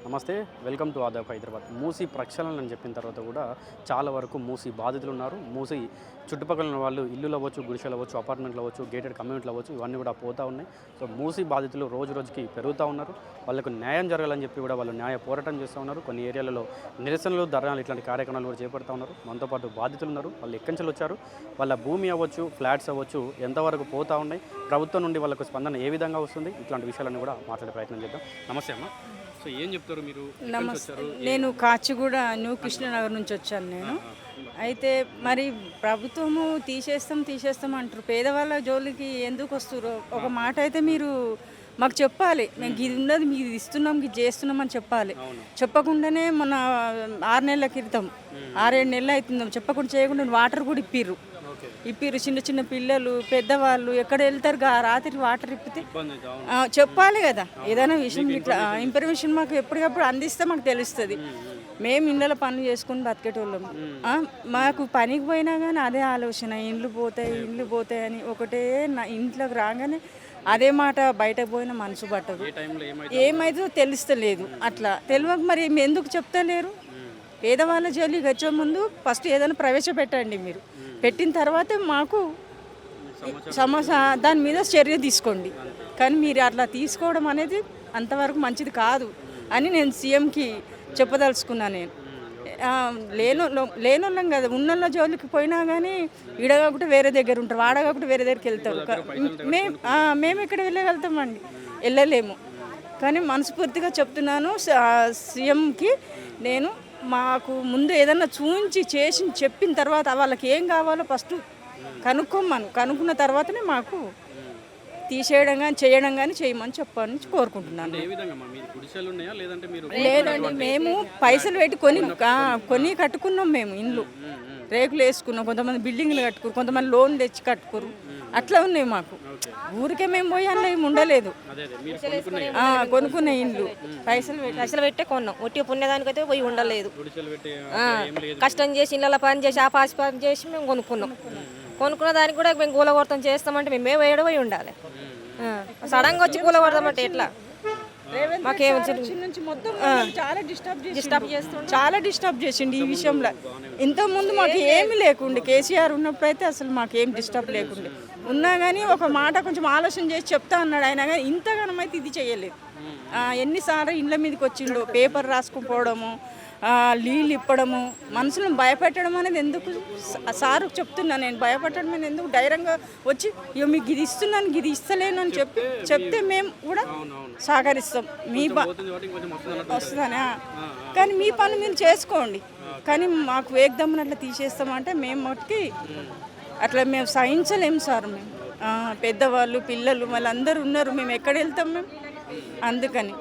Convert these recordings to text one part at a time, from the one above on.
నమస్తే, welcome to Aadab Hyderabad. Musi ప్రక్షాళన అని చెప్పిన తర్వాత కూడా చాలా వరకు మూసీ బాధితులు ఉన్నారు. మూసీ చుట్టుపక్కల ఉన్న వాళ్ళు ఇల్లులు అవ్వచ్చు, గుడిసెలు అవ్వచ్చు, అపార్ట్మెంట్లు అవ్వచ్చు, గేటెడ్ కమ్యూనిటీలు అవ్వచ్చు, ఇవన్నీ కూడా పోతూ ఉన్నాయి. సో మూసీ బాధితులు రోజు రోజుకి పెరుగుతూ ఉన్నారు. వాళ్ళకు న్యాయం జరగాలని చెప్పి కూడా వాళ్ళు న్యాయ పోరాటం చేస్తూ ఉన్నారు. కొన్ని ఏరియాలలో నిరసనలు, ధర్నాలు ఇట్లాంటి కార్యక్రమాలు కూడా చేపడుతూ ఉన్నారు. మనతో పాటు బాధితులు ఉన్నారు. వాళ్ళు ఎక్కడి నుంచి వచ్చారు, వాళ్ళ భూమి అవ్వచ్చు, ఫ్లాట్స్ అవ్వచ్చు, ఎంతవరకు పోతూ ఉన్నాయి, ప్రభుత్వం నుండి వాళ్ళకు స్పందన ఏ విధంగా వస్తుంది, ఇట్లాంటి విషయాలన్నీ కూడా మాట్లాడే ప్రయత్నం చేద్దాం. నమస్తే అమ్మ. సో ఏం చెప్తారు మీరు? నేను కాచిగూడ న్యూ కృష్ణనగర్ నుంచి వచ్చాను నేను. అయితే మరి ప్రభుత్వము తీసేస్తాం అంటారు. పేదవాళ్ళ జోలికి ఎందుకు వస్తారు? ఒక మాట అయితే మీరు మాకు చెప్పాలి. మేము ఇది ఉన్నది మీకు ఇస్తున్నాం, ఇది చేస్తున్నాం అని చెప్పాలి. చెప్పకుండానే మన 6 నెలల క్రితం 6-7 నెలలు అవుతుందాం చెప్పకుండా చేయకుండా వాటర్ కూడా ఇప్పిర్రు. చిన్న చిన్న పిల్లలు, పెద్దవాళ్ళు ఎక్కడ వెళ్తారు? రాత్రి వాటర్ ఇప్పితే చెప్పాలి కదా. ఏదైనా విషయం ఇట్లా ఇన్ఫర్మేషన్ మాకు ఎప్పటికప్పుడు అందిస్తే మాకు తెలుస్తుంది. మేము ఇళ్ళలో పనులు చేసుకుని బతికేటోళ్ళము. మాకు పనికి పోయినా కానీ అదే ఆలోచన, ఇండ్లు పోతాయి అని ఒకటే. నా ఇంట్లోకి రాగానే అదే మాట, బయటకు పోయిన మనసు పట్టదు. ఏమైతే తెలుస్తలేదు. అట్లా తెలియక మరి ఎందుకు చెప్తలేరు? పేదవాళ్ళ జోలికి వచ్చే ముందు ఫస్ట్ ఏదైనా ప్రవేశపెట్టండి. మీరు పెట్టిన తర్వాత మాకు సమస్య దాని మీద చర్య తీసుకోండి. కానీ మీరు అట్లా తీసుకోవడం అనేది అంతవరకు మంచిది కాదు అని నేను సీఎంకి చెప్పదలుచుకున్నాను. నేను లేనోళ్ళం కదా, ఉన్నోళ్ళ జోలికి పోయినా కానీ ఈడగాకుండా వేరే దగ్గర ఉంటారు, వాడగాకుండా వేరే దగ్గరికి వెళ్తారు. మేము ఎక్కడ వెళ్ళగలుగుతామండి? వెళ్ళలేము. కానీ మనస్ఫూర్తిగా చెప్తున్నాను సీఎంకి, నేను మాకు ముందు ఏదన్నా చేసి చెప్పిన తర్వాత వాళ్ళకి ఏం కావాలో ఫస్ట్ కనుక్కున్న తర్వాతనే మాకు తీసేయడం కానీ చేయడం కానీ చేయమని చెప్పని కోరుకుంటున్నాను. లేదండి, మేము పైసలు పెట్టి కొని కట్టుకున్నాం. మేము ఇండ్లు రేకులు వేసుకున్నాం, కొంతమంది బిల్డింగ్లు కట్టుకురు, కొంతమంది లోన్ తెచ్చి కట్టుకురు. అట్లా ఉన్నాయి మాకు. ఊరికే మేము పోయి అలా ఏమి ఉండలేదు. కొనుక్కున్న ఇండ్లు పైసలు పెట్టే కొన్నాం. ఒట్టి పుణ్యదానికైతే పోయి ఉండలేదు. కష్టం చేసి ఇళ్ళ పని చేసి ఆపాసి పని చేసి మేము కొనుక్కున్న దానికి కూడా మేము కూలగొడతాం చేస్తామంటే మేము పోయి ఉండాలి. సడన్గా వచ్చి కూలగొడతామంటే ఎట్లా? చాలా డిస్టర్బ్ చేసిండు ఈ విషయంలో. ఇంతకుముందు మాకు ఏమి లేకుండే, కేసీఆర్ ఉన్నప్పుడు అయితే అసలు మాకు ఏం డిస్టర్బ్ లేకుండే. ఉన్నా కానీ ఒక మాట కొంచెం ఆలోచన చేసి చెప్తా అన్నాడు ఆయన. కానీ ఇంతగానం అయితే ఇది చేయలేదు. ఎన్నిసార్లు ఇండ్ల మీదకి వచ్చిండు, పేపర్ రాసుకుపోవడము, నీళ్ళు ఇప్పడము, మనుషులను భయపెట్టడం అనేది ఎందుకు? సారు చెప్తున్నా నేను, భయపెట్టడం అనేది ఎందుకు? ధైర్యంగా వచ్చి ఇక మీకు ఇది ఇస్తున్నాను, ఇది ఇస్తలేను అని చెప్తే మేము కూడా సహకరిస్తాం. మీ వస్తుందనే, కానీ మీ పని మీరు చేసుకోండి. కానీ మాకు వేగదమ్మని అట్లా తీసేస్తామంటే మేము మటుకి అట్లా మేము సహించలేము సార్. మేము పెద్దవాళ్ళు, పిల్లలు వాళ్ళందరూ ఉన్నారు. మేము ఎక్కడ వెళ్తాం? మేము అందుకని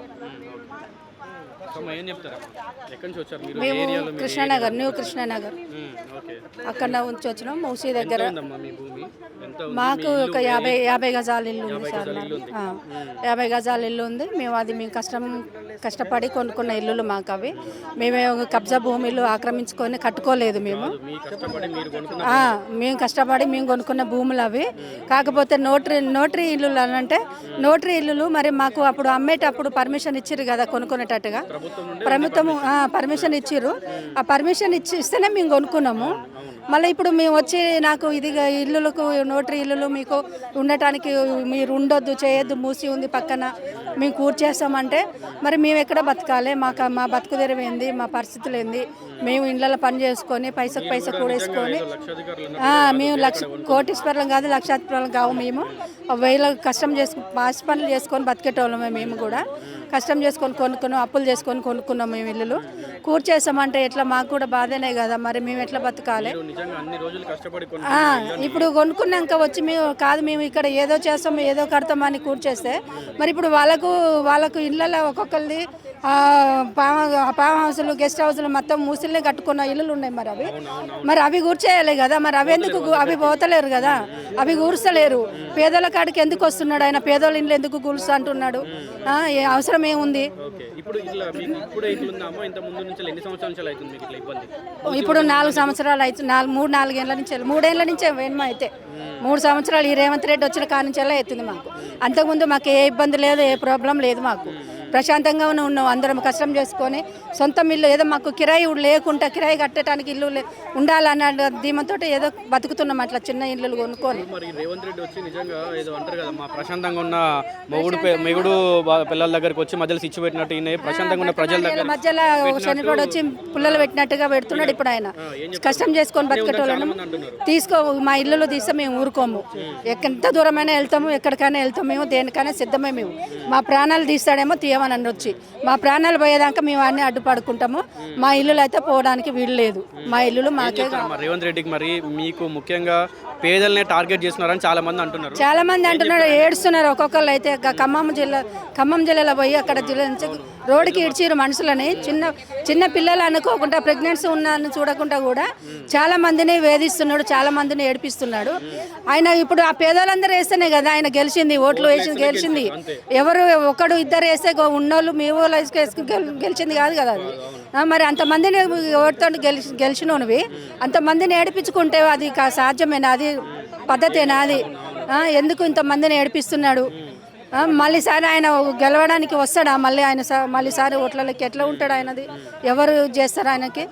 మేము కృష్ణనగర్, న్యూ కృష్ణనగర్ అక్కడ నుంచి వచ్చినాం. మూసీ దగ్గర మాకు ఒక 50 గజాల ఇల్లు ఉంది సార్. 50 గజాల ఇల్లు ఉంది. మేము కష్టపడి కొనుక్కున్న ఇల్లులు మాకు అవి. మేము కబ్జా భూమిలు ఆక్రమించుకొని కట్టుకోలేదు. మేము కష్టపడి మేము కొనుక్కున్న భూములు అవి. కాకపోతే నోటరీ ఇల్లులు అని అంటే నోటరీ ఇల్లులు మరి మాకు అప్పుడు అమ్మేటప్పుడు పర్మిషన్ ఇచ్చిర్రు కదా కొనుక్కునేటట్టుగా. ప్రభుత్వం పర్మిషన్ ఇచ్చిర్రు. ఆ పర్మిషన్ ఇస్తేనే మేము కొనుక్కున్నాము. మళ్ళీ ఇప్పుడు మేము వచ్చి నాకు ఇది ఇల్లులకు నోటరీ ఇల్లులు మీకు ఉండటానికి మీరు ఉండొద్దు, చేయొద్దు, మూసి ఉంది పక్కన, మేము కూర్చేస్తామంటే మరి మేము ఎక్కడ బతకాలి? మా బతుకు తెరవేంది? మా పరిస్థితులు ఏంది? మేము ఇళ్ళలో పని చేసుకొని పైసా కూడేసుకొని మేము కోటీశ్వరులం కాదు, లక్షాధిపతులం కావు. మేము వేల కష్టం పాసి పనులు చేసుకొని బతికేటోళ్ళమే. మేము కూడా కష్టం చేసుకొని కొనుక్కున్నాం, అప్పులు చేసుకొని కొనుక్కున్నాం. మేము ఇల్లులు కూర్చేసామంటే ఎట్లా? మాకు కూడా బాధనే కదా. మరి మేము ఎట్లా బతకాలి? ఇప్పుడు కొనుక్కున్నాక వచ్చి మేము ఇక్కడ ఏదో చేస్తాం, ఏదో కడతామని కూర్చేస్తే మరి ఇప్పుడు వాళ్ళకు ఇళ్ళలో ఒక్కొక్కరిది ఫామ్ హౌస్లు, గెస్ట్ హౌస్లు మొత్తం మూసిల్నే కట్టుకున్న ఇల్లులు ఉన్నాయి. మరి అవి కూర్చేయాలి కదా. మరి అవి పోతలేరు కదా, అవి కూర్చలేరు. పేదల కాడికి ఎందుకు వస్తున్నాడు ఆయన? పేదోళ్ళ ఇంట్లో ఎందుకు కూర్చుంటా అంటున్నాడు? అవసరం ఏముంది? ఇప్పుడు 4 సంవత్సరాలు అవుతుంది. 3-4 ఏళ్ళ నుంచి, 3 ఏళ్ళ నుంచే వేణమా అయితే 3 సంవత్సరాలు ఈ రేవంత్ రెడ్డి వచ్చిన కాడి నుంచి అవుతుంది మాకు. అంతకుముందు మాకు ఏ ఇబ్బంది లేదు, ఏ ప్రాబ్లం లేదు మాకు. ప్రశాంతంగా ఉన్నాం, అందరం కష్టం చేసుకొని సొంతం ఇల్లు ఏదో మాకు కిరాయి లేకుండా కిరాయి కట్టడానికి ఇల్లు ఉండాలన్న ధీమంతో ఏదో బతుకుతున్నాం అట్లా చిన్న ఇల్లు కొనుక్కొని. మరి రేవంత్ రెడ్డి వచ్చి నిజంగా ఏదో అంటారు కదా, మా ప్రశాంతంగా ఉన్న మెగుడు పిల్లల దగ్గరికి వచ్చి మధ్యలో స్విచ్ పెట్టినట్టు ఈయన ప్రశాంతంగా ఉన్న ప్రజల దగ్గర మధ్యలో శనివాడు వచ్చి పుల్లలు పెట్టినట్టుగా పెడుతున్నాడు. ఇప్పుడు ఆయన కష్టం చేసుకొని బతికేటోళ్ళను మా ఇల్లులో తీస్తే మేము ఊరుకోము, ఎంత దూరమైనా వెళ్తాము, ఎక్కడికైనా వెళ్తాము, మేము దేనికైనా సిద్ధమే. మేము మా ప్రాణాలు తీస్తాడేమో తీయమని వచ్చి మా ప్రాణాలు పోయేదాకా మేము అన్ని అడ్డుపడుకుంటాము. మా ఇల్లులు అయితే పోవడానికి వీలు లేదు, మా ఇల్లులు మాకే. రేవంత్ రెడ్డికి మరి మీకు ముఖ్యంగా పేదలనే టార్గెట్ చేస్తున్నారని చాలా మంది అంటున్నారు. చాలా మంది అంటున్నారు, ఏడుస్తున్నారు. ఒక్కొక్కరు అయితే ఖమ్మం జిల్లాలో పోయి అక్కడ జిల్లా నుంచి రోడ్డుకి ఇడ్చిరు మనుషులని, చిన్న పిల్లలు అనుకోకుండా ప్రెగ్నెన్సీ ఉన్నారని చూడకుండా కూడా చాలా మందిని వేధిస్తున్నాడు, చాలా మందిని ఏడిపిస్తున్నాడు. ఆయన ఇప్పుడు ఆ పేదలందరూ వేస్తేనే కదా ఆయన గెలిచింది, ఓట్లు వేసి గెలిచింది. ఎవరు ఒకడు ఇద్దరు వేస్తే ఉన్నోళ్ళు మీ వాళ్ళు గెలిచింది కాదు కదా అది. మరి అంతమందిని ఓటుతో గెలిచినవి అంతమందిని ఏడిపించుకుంటే అది సాధ్యమేనా? అది పద్ధతేనా? అది ఎందుకు ఇంతమందిని ఏడిపిస్తున్నాడు? మళ్ళీసారి ఆయన గెలవడానికి వస్తాడా? మళ్ళీసారి ఓట్లకి ఎట్లా ఉంటాడు ఆయనది? ఎవరు చేస్తారు ఆయనకి?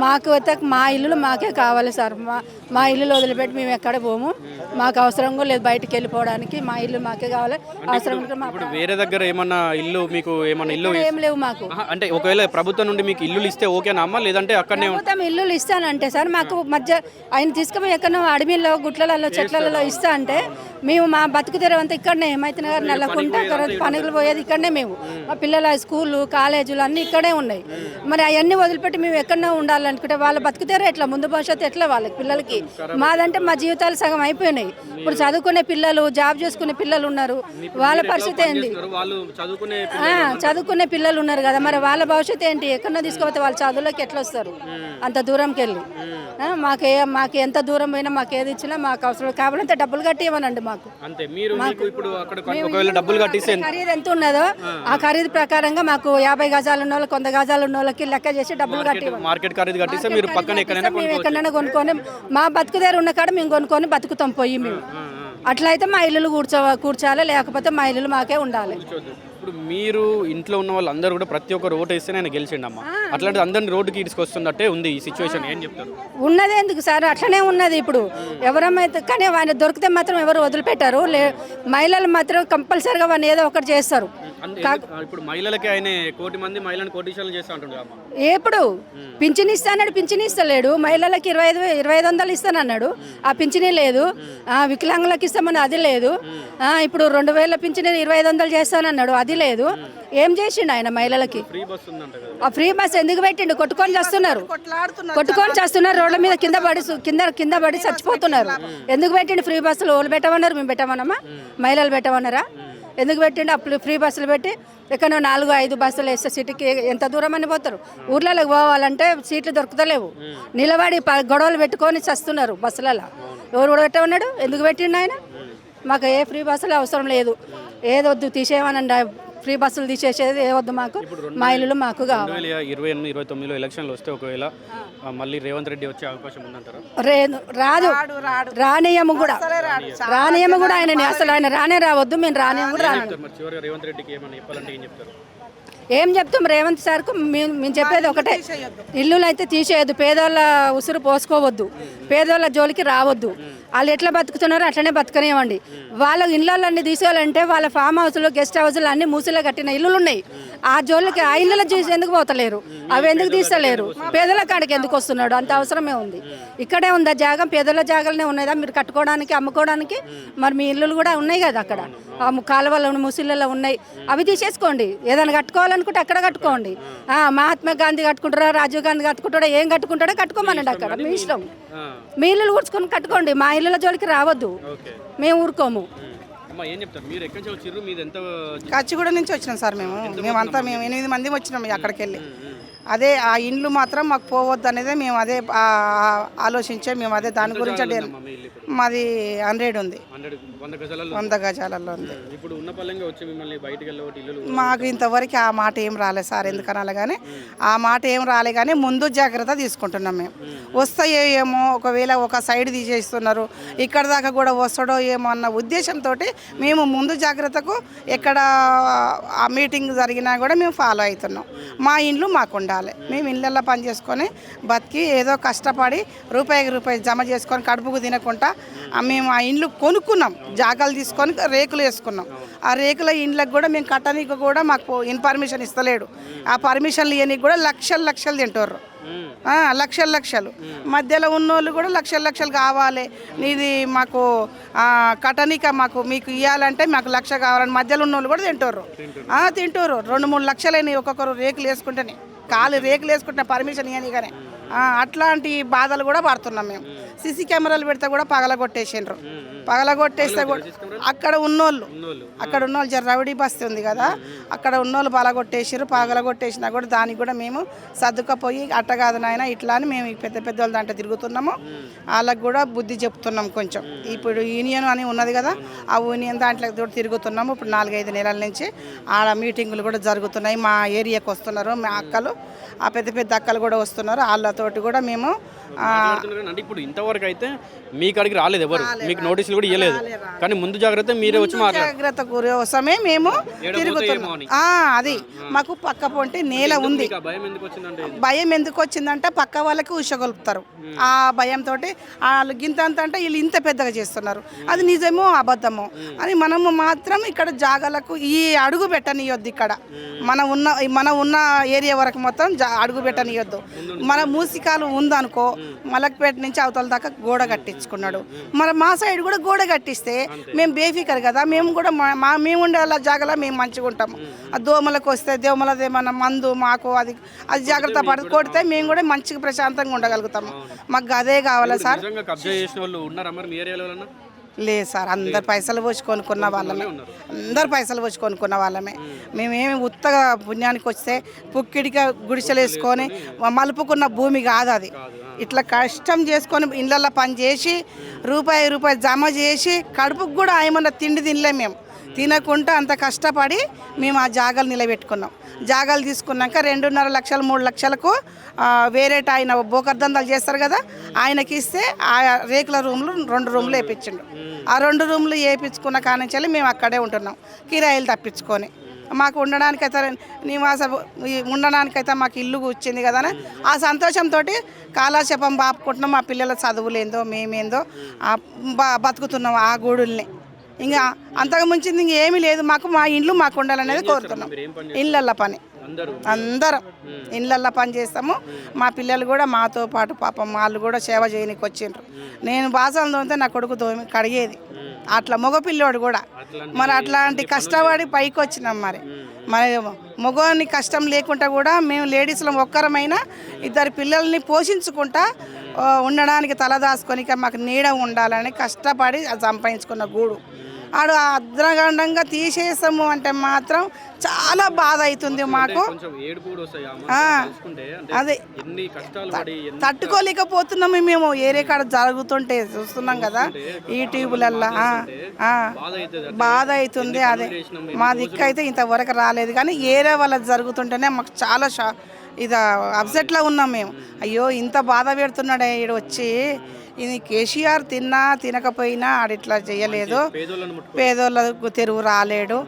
మాకు అయితే మా ఇల్లులు మాకే కావాలి సార్. మా ఇల్లులు వదిలిపెట్టి మేము ఎక్కడ పోము, మాకు అవసరం కూడా లేదు బయటికి వెళ్ళిపోవడానికి. మా ఇల్లు మాకే కావాలి. అవసరం వేరే దగ్గర ఏమన్నా ఇల్లు మీకు ఏమన్నా ఇల్లు ఏం లేవు మాకు. అంటే ఒకవేళ ప్రభుత్వం నుండి మీకు ఇల్లు ఇస్తే ఓకేనా అమ్మా, లేదంటే అక్కడనే ప్రభుత్వం ఇల్లులు ఇస్తానంటే సార్ మాకు మధ్య ఆయన తీసుకుపోయి ఎక్కడో అడవిలో గుట్లలో చెట్లలో ఇస్తా అంటే మేము మా బతుకు తెరవంతా ఇక్కడనే మైతన గారు నెలకుంటా పనులు పోయేది ఇక్కడనే. మేము మా పిల్లల స్కూళ్ళు కాలేజీలు అన్నీ ఇక్కడే ఉన్నాయి. మరి అవన్నీ వదిలిపెట్టి మేము ఎక్కడనే ఉండాలనుకుంటే వాళ్ళ బతుకుతారో ఎట్లా, ముందు భవిష్యత్తు ఎట్లా వాళ్ళకి పిల్లలకి? మాదంటే మా జీవితాలు సగం అయిపోయినాయి. ఇప్పుడు చదువుకునే పిల్లలు, జాబ్ చేసుకునే పిల్లలు ఉన్నారు, వాళ్ళ పరిస్థితి ఏంటి? చదువుకునే పిల్లలు ఉన్నారు కదా, మరి వాళ్ళ భవిష్యత్తు ఏంటి? ఎక్కడో తీసుకుపోతే వాళ్ళ చదువులోకి ఎట్లా వస్తారు అంత దూరంకి వెళ్ళి? మాకు ఎంత దూరం పోయినా మాకు ఏది ఇచ్చినా మాకు అవసరం కావాలంటే డబ్బులు కట్టి ఇవ్వనండి మాకు. ఖరీదు ఎంత ఉన్నదో ఆ ఖరీదు ప్రకారంగా మాకు 50 గజాలు ఉన్న వాళ్ళకి 100 గజాలు ఉన్న వాళ్ళకి లెక్క చేసి డబ్బులు కట్టి మార్కెట్ ఖరీదు కట్టిస్తే మీరు పక్కన ఎక్కడైనా కొనుక్కొని మా బతుకు దగ్గర ఉన్న కాడ మేము కొనుక్కొని బతుకుతాం పోయి. మేము అట్లయితే మా ఇల్లులు కూర్చోవాలి, లేకపోతే మా ఇల్లులు మాకే ఉండాలి. ఇప్పుడు మీరు ఇంట్లో ఉన్న వాళ్ళందరూ కూడా ప్రతి ఒక్కరు ఓటు వేస్తే నేను గెలిచిండమ్మా, అట్లాంటి అందరిని రోడ్డుకి తీసుకొస్తున్నట్టే ఉంది ఈ సిచ్యువేషన్. ఏం చెప్తారు? ఉన్నది ఎందుకు సార్, అట్లనే ఉన్నది. ఇప్పుడు ఎవరమైతే కానీ ఆయన దొరికితే మాత్రం ఎవరు వదిలిపెట్టారు. మహిళలు మాత్రం కంపల్సరీగా వాళ్ళు ఏదో ఒకటి చేస్తారు. ఇప్పుడు మహిళలకి ఆయన 1 కోటి మంది మహిళలను కోటీశ్వరులు చేస్తా అంటుండే. ఎప్పుడు పింఛన్ ఇస్తానన్నాడు, పింఛన్ ఇస్తలేడు. మహిళలకి 2500 ఇస్తానన్నాడు, ఆ పింఛనీ లేదు. వికలాంగులకు ఇస్తామని అది లేదు. ఇప్పుడు 2000 పింఛన్ 2500 చేస్తానన్నాడు, అది లేదు. ఏం చేసిండు ఆయన మహిళలకి? ఆ ఫ్రీ బస్ ఎందుకు పెట్టిండు? కొట్టుకొని చేస్తున్నారు రోడ్ల మీద కింద పడి చచ్చిపోతున్నారు. ఎందుకు పెట్టిండు ఫ్రీ బస్సులు? వాళ్ళు పెట్టమన్నారు, మేము పెట్టమన్నామా? మహిళలు పెట్టమన్నారా? ఎందుకు పెట్టిండు? అప్పుడు ఫ్రీ బస్సులు పెట్టి ఎక్కడో 4-5 బస్సులు వేస్తే సిటీకి ఎంత దూరం అని పోతారు? ఊర్లలోకి పోవాలంటే సీట్లు దొరుకుతలేవు, నిలబడి గొడవలు పెట్టుకొని చస్తున్నారు బస్సులలో. ఎవరు కూడా పెట్టమన్నాడు? ఎందుకు పెట్టిండు ఆయన? మాకు ఏ ఫ్రీ బస్సులు అవసరం లేదు, ఏదొద్దు తీసేయమనండి. ఫ్రీ బస్సులు తీసేసేది ఏవద్దు మాకు, మా ఇల్లు మాకు కావాలి. 2028-29లో ఎలక్షన్లు వస్తే ఒకవేళ మళ్ళీ రేవంత్ రెడ్డి వచ్చే అవకాశం ఉందంటారా? రానియము కూడా ఆయన అసలు ఆయన రానే రావద్దు, మేము రానియము కూడా రాను. రేవంత్ రెడ్డికి ఏమన్నా చెప్పాలంటే ఏం చెప్తారు? ఏం చెప్తాం రేవంత్ సార్కు? మేము చెప్పేది ఒకటే, ఇల్లులు అయితే తీసేయద్దు, పేదోళ్ళ ఉసురు పోసుకోవద్దు, పేదోళ్ళ జోలికి రావద్దు. వాళ్ళు ఎట్లా బతుకుతున్నారో అట్లనే బతకనివ్వండి. వాళ్ళ ఇళ్ళన్నీ తీసుకోవాలంటే వాళ్ళ ఫామ్ హౌస్లు, గెస్ట్ హౌస్లు అన్ని మూసిలో కట్టిన ఇల్లులు ఉన్నాయి. ఆ జోలికి ఆ ఇళ్ళలో చూసి ఎందుకు పోతలేరు? అవి ఎందుకు తీస్తలేరు? పేదల కాడికి ఎందుకు వస్తున్నాడు? అంత అవసరమే ఉంది. ఇక్కడే ఉందా జాగా? పేదల జాగాలనే ఉన్నదా మీరు కట్టుకోవడానికి, అమ్ముకోవడానికి? మరి మీ ఇల్లులు కూడా ఉన్నాయి కదా అక్కడ, కాలువలో ముసిళ్ళలో ఉన్నాయి, అవి తీసేసుకోండి. ఏదైనా కట్టుకోవాలనుకుంటే అక్కడ కట్టుకోండి. మహాత్మా గాంధీ కట్టుకుంటారా, రాజీవ్ గాంధీ కట్టుకుంటాడా, ఏం కట్టుకుంటాడో కట్టుకోమనండి అక్కడ, మీ ఇష్టం. మీ ఇల్లులు కూర్చుకొని కట్టుకోండి, మా ఇళ్ళ జోలికి రావద్దు, మేము ఊరుకోము. కాచిగూడ నుంచి వచ్చినాం సార్. మేమంతా 8 మంది వచ్చినాం అక్కడికి వెళ్ళి. అదే ఆ ఇండ్లు మాత్రం మాకు పోవద్దు అనేది మేము అదే ఆలోచించే మేము అదే దాని గురించి. మాది 100 ఉంది. 100 గజాలలో ఉంది. ఇప్పుడు ఉన్న పల్లెంగా వచ్చి మిమ్మల్ని బయటికి వెళ్ళి ఇల్లు మాకు ఇంతవరకు ఆ మాట ఏం రాలేదు సార్, ఎందుకనాలి కానీ ఆ మాట ఏం రాలే కానీ ముందు జాగ్రత్త తీసుకుంటున్నాం మేము. వస్తాయో ఏమో, ఒకవేళ ఒక సైడ్ తీసేస్తున్నారు, ఇక్కడ దాకా కూడా వస్తాడో ఏమో అన్న ఉద్దేశంతో మేము ముందు జాగ్రత్తకు ఎక్కడ ఆ మీటింగ్ జరిగినా కూడా మేము ఫాలో అవుతున్నాం. మా ఇండ్లు మాకు ఉండాలి, మేము ఇళ్ళల్లో పని చేసుకొని బతికి ఏదో కష్టపడి రూపాయికి రూపాయి జమ చేసుకొని కడుపుకు తినకుండా మేము ఆ ఇండ్లు కొనుక్కున్నాం, జాగాలు తీసుకొని రేకులు వేసుకున్నాం. ఆ రేకుల ఇండ్లకు కూడా మేము కట్టనీకి కూడా మాకు ఇన్ఫర్మేషన్ ఇస్తలేడు. ఆ పర్మిషన్లు ఇవన్నీ కూడా లక్షలు తింటారు, లక్షలు. మధ్యలో ఉన్నోళ్ళు కూడా లక్షలు కావాలి, నీది మాకు కట్టనీక మీకు ఇవ్వాలంటే మాకు 1,00,000 కావాలని మధ్యలో ఉన్నోళ్ళు కూడా తింటారు. 2-3 లక్షలని ఒక్కొక్కరు రేకులు వేసుకుంటేనే, కాలు రేకులు వేసుకుంటే పర్మిషన్ ఇవ్వని కానీ అట్లాంటి బాధలు కూడా పడుతున్నాం మేము. సీసీ కెమెరాలు పెడితే కూడా పగలగొట్టేసిండ్రు. పగలగొట్టేస్తే కూడా అక్కడ ఉన్నోళ్ళు జర రౌడీ బస్తీ ఉంది కదా, అక్కడ ఉన్నోళ్ళు పగలగొట్టేసినా కూడా దానికి కూడా మేము సర్దుకపోయి అట్ట కాదు నాయన ఇట్లా అని మేము పెద్ద వాళ్ళ దాంట్లో తిరుగుతున్నాము. వాళ్ళకు కూడా బుద్ధి చెప్తున్నాం కొంచెం. ఇప్పుడు యూనియన్ అని ఉన్నది కదా, ఆ యూనియన్ దాంట్లో కూడా తిరుగుతున్నాము. ఇప్పుడు 4-5 నెలల నుంచి ఆడ మీటింగులు కూడా జరుగుతున్నాయి. మా ఏరియాకి వస్తున్నారు మా అక్కలు, ఆ పెద్ద అక్కలు కూడా వస్తున్నారు. వాళ్ళతోటి కూడా మేము అంటే ఇప్పుడు ఇంతవరకు అయితే మీ కాడికి రాలేదు ఎవరు, మీకు నోటీసులు కూడా ఇవ్వలేదు, కానీ ముందు జాగ్రత్త మీరే వచ్చి జాగ్రత్త కోసమే మేము తిరుగుతున్నాం. అది మాకు పక్క పొంటి నేల ఉంది. భయం ఎందుకు వచ్చిందంటే పక్క వాళ్ళకి ఉషగొలుపుతారు. ఆ భయంతో వాళ్ళు గింత అంటే వీళ్ళు ఇంత పెద్దగా చేస్తున్నారు, అది నిజమో అబద్ధమో అని మనము మాత్రం ఇక్కడ జాగాలకు ఈ అడుగు పెట్టనియొద్దు. ఇక్కడ మన ఉన్న ఏరియా వరకు మొత్తం అడుగు పెట్టనియొద్దు. మన మూసికాలు ఉందనుకో, మలక్పేట నుంచి అవతల దాకా గోడ కట్టించుకున్నాడు. మా సైడ్ కూడా గోడ కట్టిస్తే మేము బేఫికర్ కదా, మేము కూడా మేము ఉండే జాగాలో మేము మంచిగా ఉంటాము. ఆ దోమలకు వస్తే దోమలదేమన్నా మందు మాకు అది జాగ్రత్త పడి కొడితే మేము కూడా మంచిగా ప్రశాంతంగా ఉండగలుగుతాము. మాకు అదే కావాలా సార్? లేదు సార్, అందరు పైసలు పోసి కొనుక్కున్న వాళ్ళమే. మేమేమి ఉత్తగా పుణ్యానికి వస్తే పుక్కిడిగా గుడిసెలు వేసుకొని మలుపుకున్న భూమి కాదు అది. ఇట్లా కష్టం చేసుకొని ఇళ్ళల్లో పని చేసి రూపాయి జమ చేసి కడుపుకు కూడా ఏమన్నా తిండి తినలేము. మేము తినకుండా అంత కష్టపడి మేము ఆ జాగాలు నిలబెట్టుకున్నాం. జాగాలు తీసుకున్నాక 2.5 లక్షలు 3 లక్షలకు వేరేట ఆయన బోకర్దందాలు చేస్తారు కదా, ఆయనకి ఇస్తే ఆ రేకుల రూమ్లు 2 రూమ్లు వేయించిండు. ఆ 2 రూమ్లు వేయించుకున్న కానించాలి మేము అక్కడే ఉంటున్నాం, కిరాయిలు తప్పించుకొని. మాకు ఉండడానికైతే మాకు ఇల్లు వచ్చింది కదా అని ఆ సంతోషంతో కాలక్షేపం బాపుకుంటున్నాం. మా పిల్లల చదువులేందో మేమేందో బతుకుతున్నాం ఆ గూడుల్ని. ఇంకా అంతకు మించింది ఇంకేమీ లేదు మాకు. మా ఇండ్లు మాకు ఉండాలనేది కోరుతున్నాం. ఇళ్ళల్లో పని అందరం ఇళ్ళల్లో పని చేస్తాము. మా పిల్లలు కూడా మాతో పాటు పాపం వాళ్ళు కూడా సేవ చేయడానికి వచ్చిండ్రు. నేను బాసలు తోమితే నా కొడుకు కడిగేది, అట్లా మగపిల్లోడు కూడా. మరి అట్లాంటి కష్టపడి పైకి వచ్చినాం. మరి మగవాడిని కష్టం లేకుండా కూడా మేము లేడీస్లో ఒక్కరమైనా 2 పిల్లల్ని పోషించుకుంటా ఉండడానికి తలదాచుకొని మాకు నీడ ఉండాలని కష్టపడి సంపాదించుకున్న గూడు ఆడు అద్రగండంగా తీసేసాము అంటే మాత్రం చాలా బాధ అవుతుంది మాకు. అదే తట్టుకోలేకపోతున్నాము మేము. ఏరే కాడ జరుగుతుంటే చూస్తున్నాం కదా యూట్యూబ్లల్లో, బాధ అవుతుంది. అదే మా దిక్కు అయితే ఇంతవరకు రాలేదు, కానీ ఏరే వాళ్ళకి జరుగుతుంటేనే మాకు చాలా ఇది అప్సెట్లో ఉన్నాం మేము. అయ్యో ఇంత బాధ పెడుతున్నాడే ఈడు వచ్చి, ఇది కేసీఆర్ తినకపోయినా ఆడిట్లా చేయలేదు, పేదోళ్ళకు తెరువు రాలేడు,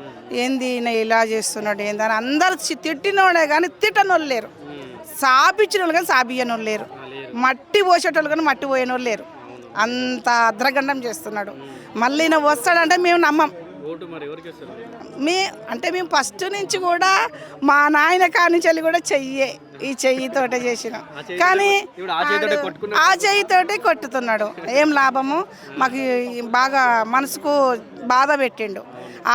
ఏంది ఇలా చేస్తున్నాడు ఏందని అందరు తిట్టినోడే కానీ తిట్టనోళ్ళు లేరు, సాపించిన వాళ్ళు కానీ సాబియనోళ్ళు లేరు, మట్టి పోసేటోళ్ళు కానీ మట్టి పోయేనోళ్ళు లేరు. అంత అద్రగండం చేస్తున్నాడు. మళ్ళీ వస్తాడంటే మేము నమ్మం. మేము ఫస్ట్ నుంచి కూడా మా నాయన కానించి కూడా ఈ చెయ్యితోటే చేసినాం, కానీ ఆ చెయ్యితోటే కొట్టుతున్నాడు. ఏం లాభము? మాకు బాగా మనసుకు బాధ పెట్టిండు.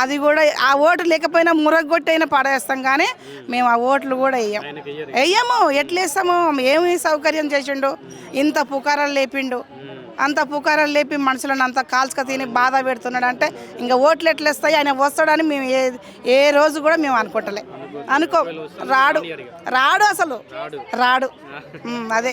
అది కూడా ఆ ఓటు లేకపోయినా మురగొట్టైనా పడేస్తాం, కానీ మేము ఆ ఓట్లు కూడా వెయ్యము. ఎట్లేస్తాము? ఏమి సౌకర్యం చేసిండు? ఇంత పుకారాలు లేపిండు, అంత పుకారాలు లేపి మనుషులను అంత కాల్చుక తిని బాధ పెడుతున్నాడు అంటే ఇంకా ఓట్లు ఎట్లేస్తాయి? ఆయన వస్తాడని మేము ఏ రోజు కూడా మేము అనుకోవట్లే. రాడు అసలు రాడు. అదే